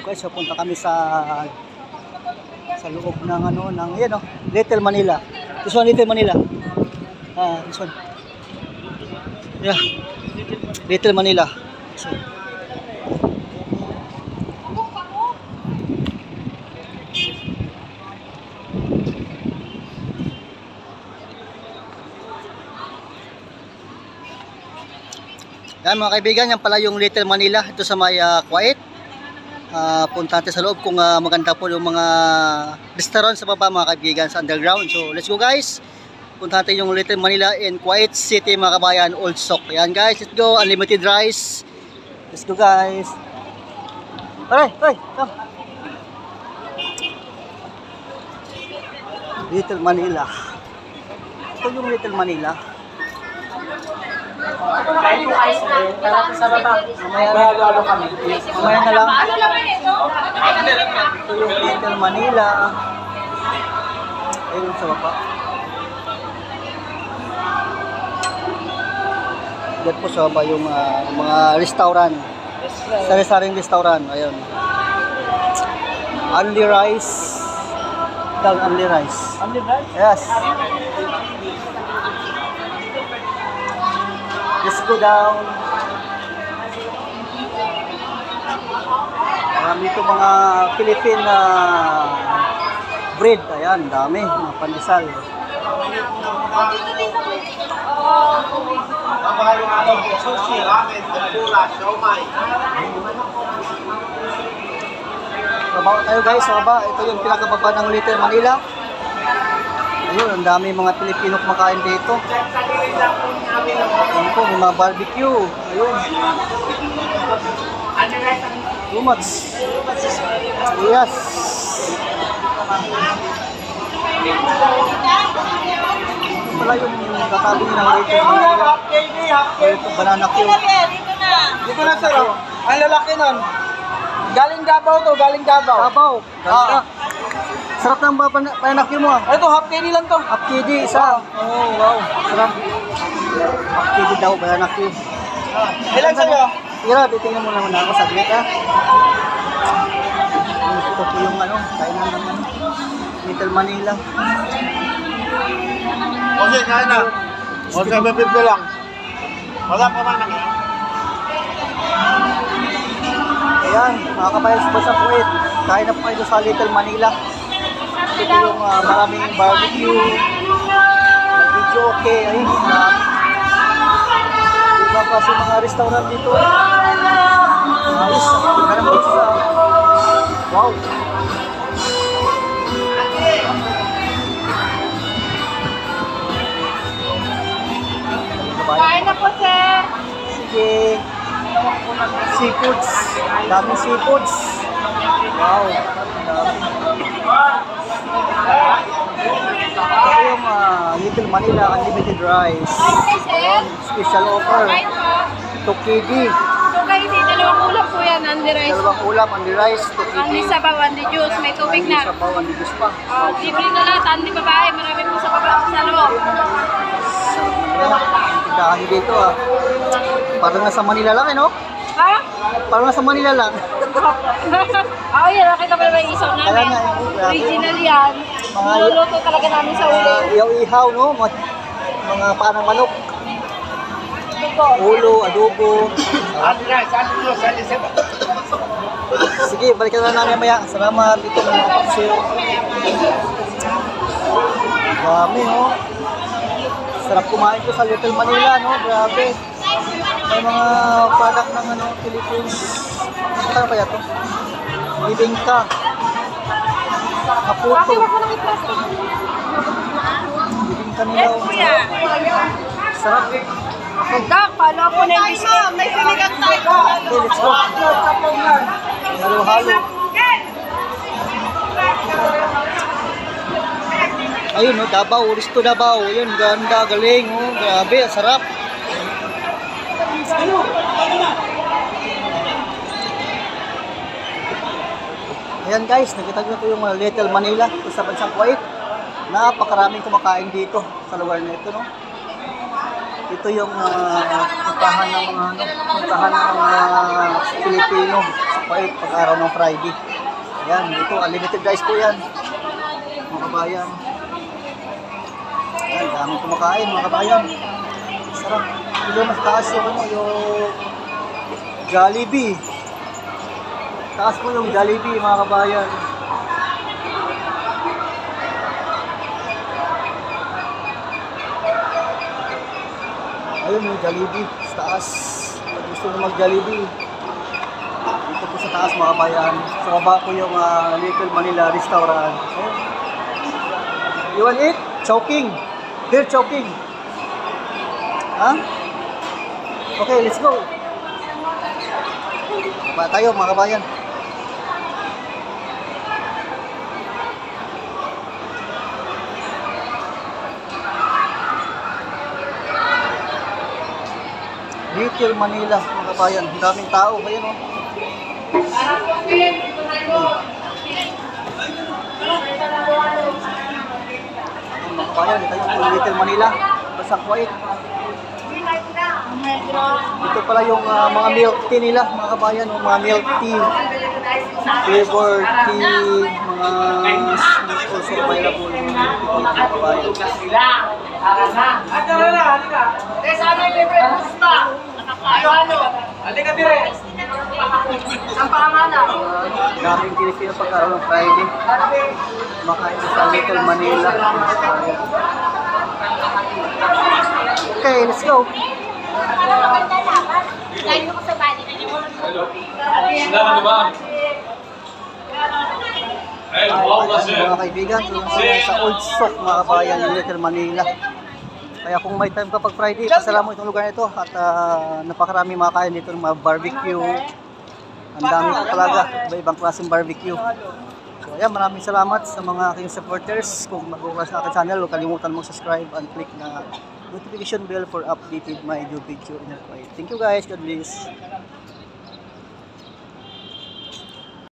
Guys, punta kami sa loob ng yan Little Manila. This one Little Manila. This one. Yeah. Little Manila. So, yan mga kaibigan, yan pala yung Little Manila ito sa may Kuwait. Punta natin sa loob kung maganda po yung mga restaurant sa baba mga kaibigan sa underground. So let's go guys. Punta natin yung Little Manila in Kuwait City mga kabayan, Old Stock. Ayan guys, let's go. Unlimited rice. Let's go guys. Come. Little Manila. Ito yung Little Manila. Kahit po ice cream, kalapit sa baba. Mamaya kami. Mamaya na lang. Ito yung Little Manila. Ayun sa baba. Diyan po sa baba yung mga restaurant. Sari-saring restaurant. Ayun. Only rice. Down only rice. Only rice? Yes. Let's go down. Marami ito mga Philippine bread. Ayan, dami. Mga pandesal. Sushi, ramen, tempura, siomai. Baba tayo guys, sa baba. Ito yung pinakababa ng Little Manila. Ayun, ang dami mga Pilipino kumakain dito. Ayun po, may mga barbecue. Ayun. Too much. Yes. Wala yung katabi ng Little Manila. Ito, banana cue. Dito na sir. Ang lalaki nun. Galing Davao to, galing Davao. Davao. Ganda. Sarap ng banana cue mo ah. Ito, half KD lang to. Half KD, isa. Oh, wow. Sarap. Half KD daw, banana cue. Ilan sa'yo? Sige na, titingnan mo naman ako saglit ha. Ito po yung kainan naman. Little Manila. Okay, kaya na. Okay, mapipil lang. Wala pa man nang. Ayan, mga kabayan sa Kuwait. Kain na po kayo sa Little Manila. Ito po yung maraming barbecue. Video okay. Ayun, iba pa sa mga restaurant dito. Ayos, karang pizza. Wow. Kain na po, sir. Sige. Seafoods. Daming seafoods. Wow. Ito yung Little Manila Unlimited Rice. Ayan, special offer. 2 KD. Okay, dalawang ulam po yan, Andy Rice. Dalawang ulam, Andy Rice, 2 KD. Andy sabaw, Andy juice, may tubig Andy na. sabaw, Andy juice pa. Libre na lahat, Andy babae, marami po sa baba sa loob. Tindahan nyo dito ah. Parang nasa Manila lang no? Ha? Parang nasa Manila lang. Oo, yan, nakita pa naman yung isaw Kaya namin. nga, Original yan. Niluluto talaga namin sa ulo. Ihaw-ihaw no? Mga panang manok. Ulo, adobo. Sige, balikan na namin maya. Salamat dito mga kapsyo. Dami no? Sarap kumain ko sa Little Manila no? Grabe. May mga product ng Philippines. Ano kaya to? Bibingka. Kaputo. Bibingka nila. Sarap. Dak, palo po na yung biscuit. May sinigang tayo. Okay, let's go. Halo-halo. Ayun no, Davao, Risto Davao. Ayun, ganda, galing oh. Grabe, sarap. Ayan guys, nakita nyo po yung Little Manila sa bansang Kuwait. Napakaraming kumakain dito sa lugar na ito no. Ito yung puntahan ng mga Pilipino sa Kuwait pag araw ng Friday. Ayan, dito unlimited guys po yan. Mga kabayan. Ayan, daming kumakain mga kabayan. Sarap. Ito mas taas yung Jollibee. Taas po yung Jollibee mga kabayan. Ayun yung Jollibee sa taas. Pag gusto nyo mag-Jollibee, dito po sa taas mga kabayan. Sa baba po yung Little Manila Restaurant. Ayun. You want it? Chowking. Here, Chowking. Ha? Okay, let's go. Ba tayo mga kabayan. Little Manila mga kabayan. Ang daming tao. Ayan o. Mga kabayan, ito yung Little Manila. Basta Kuwait. Ito pala yung mga milk tea nila, mga kabayan, mga milk tea, flavor tea, mga also available mga kabayan. Daming Pilipino pagkaroon ng Friday. Makain sa Little Manila. Okay, let's go. Lagi ko sa bali na yun. Mga kaibigan, sa Old Stock mga kabayan ng Little Manila. Kaya kung may time kapag Friday, pasalamat mo itong lugar na ito at napakarami mga kain dito ng mga barbecue. Ang dami po talaga, iba-ibang klaseng barbecue. So ayan, maraming salamat sa mga aking supporters. Kung mag-uwas sa aking channel, huwag kalimutan mong subscribe and click na notification bell for updated my new video in the Kuwait. Thank you guys, God bless.